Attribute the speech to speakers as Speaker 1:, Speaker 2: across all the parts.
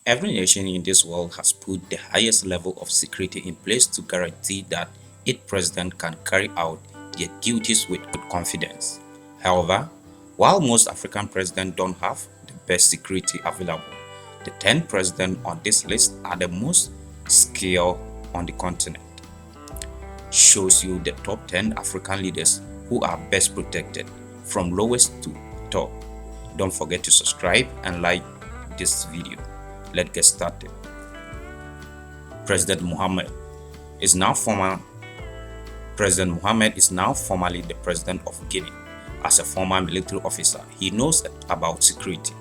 Speaker 1: Every nation in this world has put the highest level of security in place to guarantee that its president can carry out their duties with confidence. However, while most African presidents don't have the best security available, the 10 presidents on this list are the most skilled on the continent. Shows you the top 10 African leaders who are best protected from lowest to top. Don't forget to subscribe and like this video. Let's get started. President Mohammed is now former President Mohammed is now formally the president of Guinea. As a former military officer, he knows about security,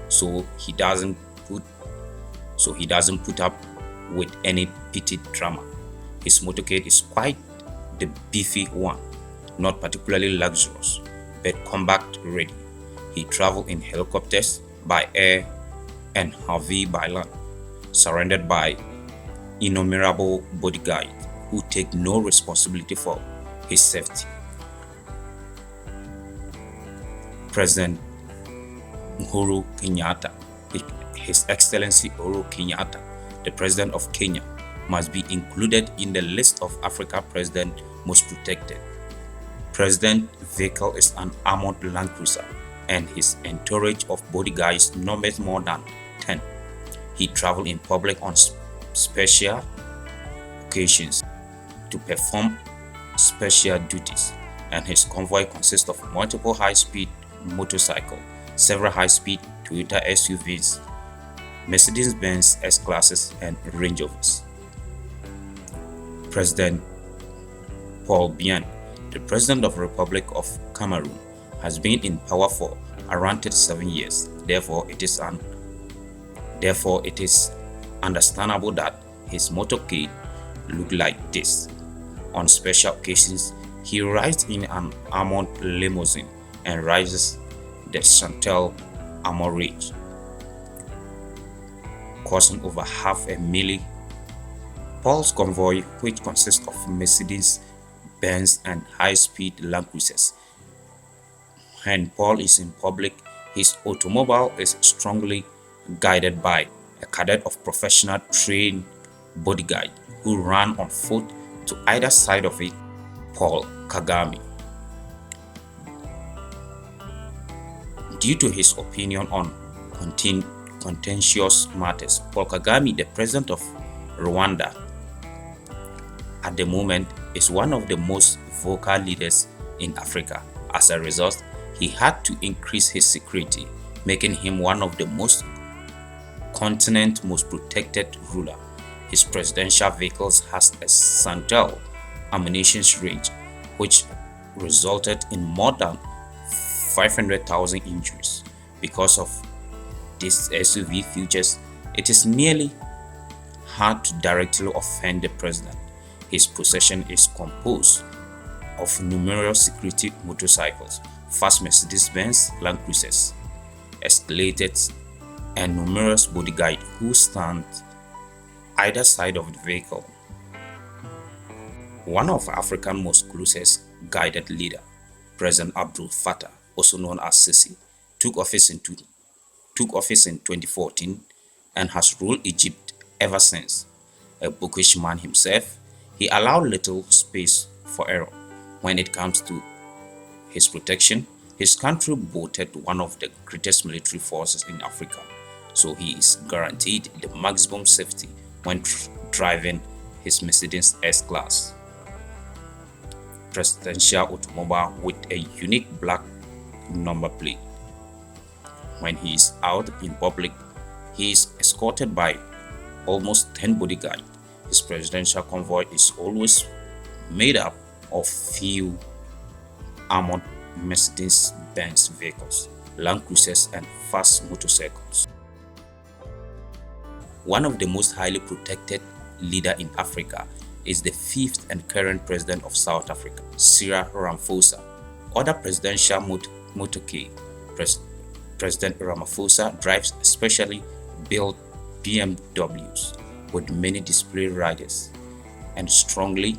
Speaker 1: so he doesn't put up with any petty drama. His motorcade is quite the beefy one, not particularly luxurious, but combat ready. He travels in helicopters, by air, and heavy by land, surrounded by innumerable bodyguards who take no responsibility for his safety. President Uhuru Kenyatta, His Excellency Uhuru Kenyatta, the President of Kenya, must be included in the list of Africa President most protected. President vehicle is an armored Land Cruiser, and his entourage of bodyguards numbers more than 10. He travels in public on special occasions to perform special duties, and his convoy consists of multiple high-speed motorcycles, several high-speed Toyota SUVs, Mercedes-Benz S-classes, and Range Rovers. President Paul Biya, the President of the Republic of Cameroon, has been in power for around 37 years. Therefore, it is understandable that his motorcade look like this. On special occasions, he rides in an armored limousine and rides the Chantal Armor Range, costing over $500,000. Paul's convoy, which consists of Mercedes-Benz and high-speed Land Cruisers. When Paul is in public, his automobile is strongly guided by a cadre of professional trained bodyguards who run on foot to either side of it. Paul Kagame. Due to his opinion on contentious matters, Paul Kagame, the president of Rwanda, at the moment is one of the most vocal leaders in Africa. As a result, he had to increase his security, making him one of the continent's most protected ruler. His presidential vehicles has a Santel ammunition range, which resulted in more than 500,000 injuries. Because of these SUV features, it is nearly hard to directly offend the president. His possession is composed of numerous security motorcycles, fast Mercedes-Benz Land Cruisers, escalators, and numerous bodyguards who stand either side of the vehicle. One of Africa's most closest guided leader, President Abdul Fattah, also known as Sisi, took office in 2014 and has ruled Egypt ever since. A bookish man himself, he allowed little space for error. When it comes to his protection, his country boasted one of the greatest military forces in Africa, so he is guaranteed the maximum safety when driving his Mercedes S-Class presidential automobile with a unique black number plate. When he is out in public, he is escorted by almost 10 bodyguards. His presidential convoy is always made up of few armored Mercedes-Benz vehicles, Land Cruisers, and fast motorcycles. One of the most highly protected leaders in Africa is the fifth and current president of South Africa, Cyril Ramaphosa. Other presidential motorcade, President Ramaphosa drives specially built BMWs with many display riders and strongly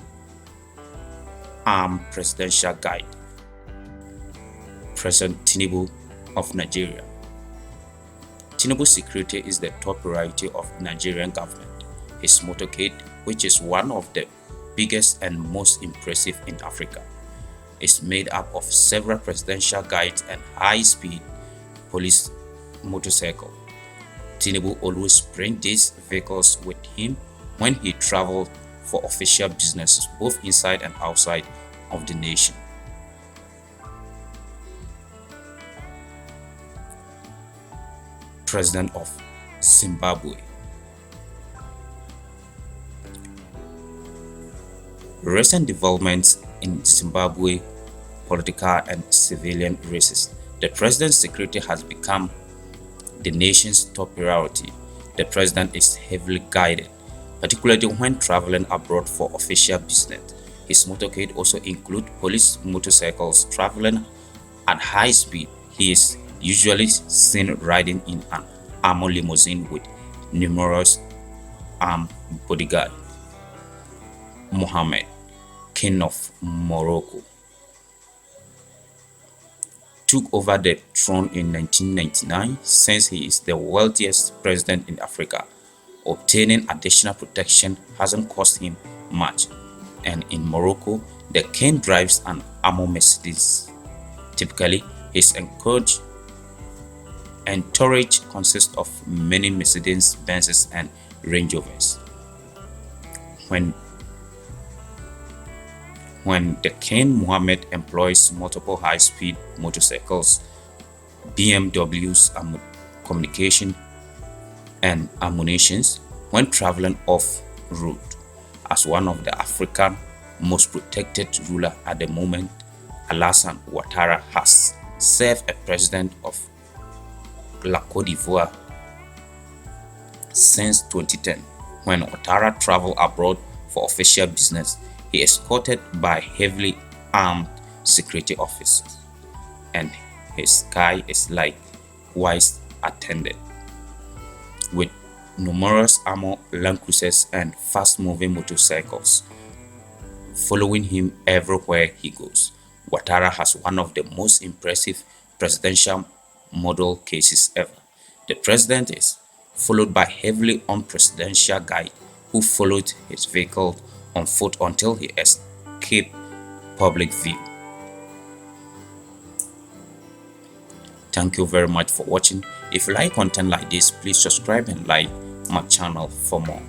Speaker 1: armed presidential guide. President Tinubu of Nigeria. Tinubu's security is the top priority of Nigerian government. His motorcade, which is one of the biggest and most impressive in Africa, is made up of several presidential guides and high-speed police motorcycle. Tinubu always brings these vehicles with him when he travels for official businesses both inside and outside of the nation. President of Zimbabwe. Recent developments in Zimbabwe political and civilian races. The president's security has become the nation's top priority. The president is heavily guided, particularly when traveling abroad for official business. His motorcade also includes police motorcycles traveling at high speed. He is usually seen riding in an armored limousine with numerous armed bodyguards. Mohammed, King of Morocco, took over the throne in 1999 since he is the wealthiest president in Africa. Obtaining additional protection hasn't cost him much, and in Morocco, the king drives an armored Mercedes. Typically, his entourage consists of many Mercedes Benzes and Range Rovers. When the King Mohammed employs multiple high-speed motorcycles, BMWs, communication and ammunitions when traveling off-road. As one of the African most protected ruler at the moment, Alassane Ouattara has served as president of La Côte d'Ivoire since 2010. When Ouattara traveled abroad for official business, he is escorted by heavily armed security officers, and his car is likewise attended with numerous armored Land Cruisers and fast-moving motorcycles following him everywhere he goes. Ouattara has one of the most impressive presidential model cases ever. The president is followed by heavily armed presidential guide who followed his vehicle on foot until he escaped public view. Thank you very much for watching. If you like content like this, please subscribe and like my channel for more.